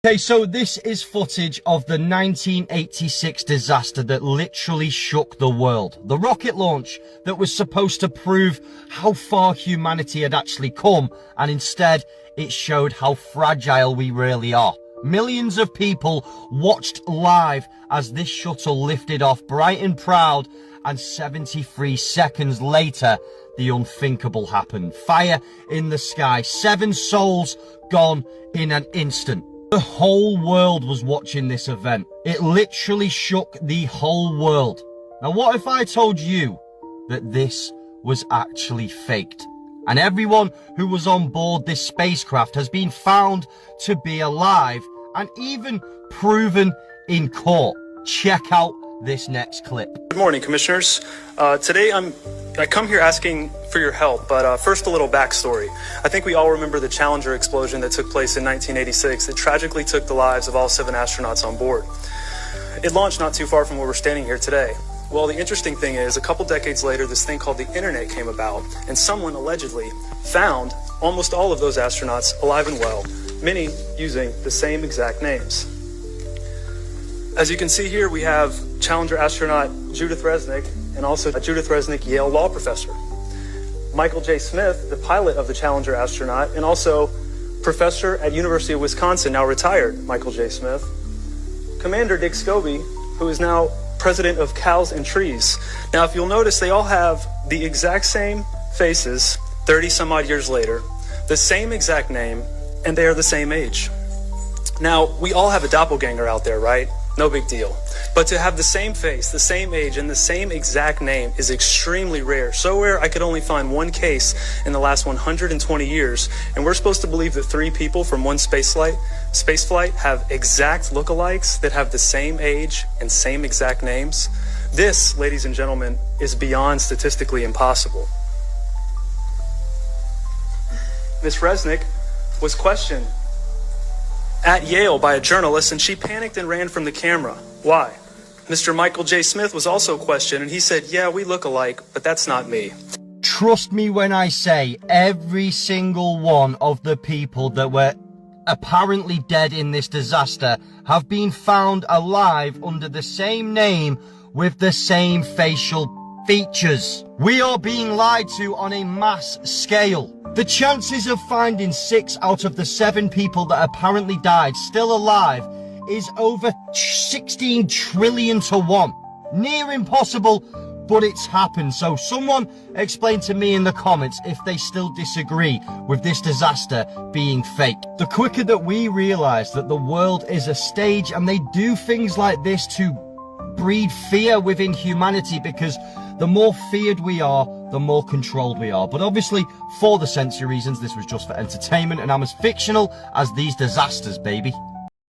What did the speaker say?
Okay, so this is footage of the 1986 disaster that literally shook the world. The rocket launch that was supposed to prove how far humanity had actually come, and instead it showed how fragile we really are. Millions of people watched live as this shuttle lifted off bright and proud, and 73 seconds later, the unthinkable happened. Fire in the sky, 7 souls gone in an instant. The whole world was watching this event. It literally shook the whole world. Now, what if I told you that this was actually faked? And everyone who was on board this spacecraft has been found to be alive and even proven in court. Check out this next clip. Good morning, commissioners. Today I come here asking for your help, but first a little backstory. I think we all remember the Challenger explosion that took place in 1986 that tragically took the lives of all 7 astronauts on board. It launched not too far from where we're standing here today. Well, the interesting thing is, a couple decades later, this thing called the internet came about, and someone allegedly found almost all of those astronauts alive and well, many using the same exact names. As you can see here, we have Challenger astronaut Judith Resnick and also a Judith Resnick Yale law professor. Michael J. Smith, the pilot of the Challenger astronaut, and also professor at University of Wisconsin, now retired Michael J. Smith. Commander Dick Scobie, who is now president of Cows and Trees. Now, if you'll notice, they all have the exact same faces 30 some odd years later, the same exact name, and they are the same age. Now, we all have a doppelganger out there, right? No big deal. But to have the same face, the same age, and the same exact name is extremely rare. So rare, I could only find one case in the last 120 years. And we're supposed to believe that 3 people from one spaceflight have exact lookalikes that have the same age and same exact names. This, ladies and gentlemen, is beyond statistically impossible. Ms. Resnick was questioned at Yale by a journalist, and she panicked and ran from the camera. Why? Mr. Michael J. Smith was also questioned, and he said, yeah, we look alike, but that's not me. Trust me when I say every single one of the people that were apparently dead in this disaster have been found alive under the same name with the same facial features. We are being lied to on a mass scale. The chances of finding 6 out of the 7 people that apparently died still alive is over 16 trillion to 1. Near impossible, but it's happened. So someone explain to me in the comments if they still disagree with this disaster being fake. The quicker that we realize that the world is a stage and they do things like this to breed fear within humanity, because the more feared we are, the more controlled we are. But obviously, for the censor reasons, this was just for entertainment, and I'm as fictional as these disasters, baby.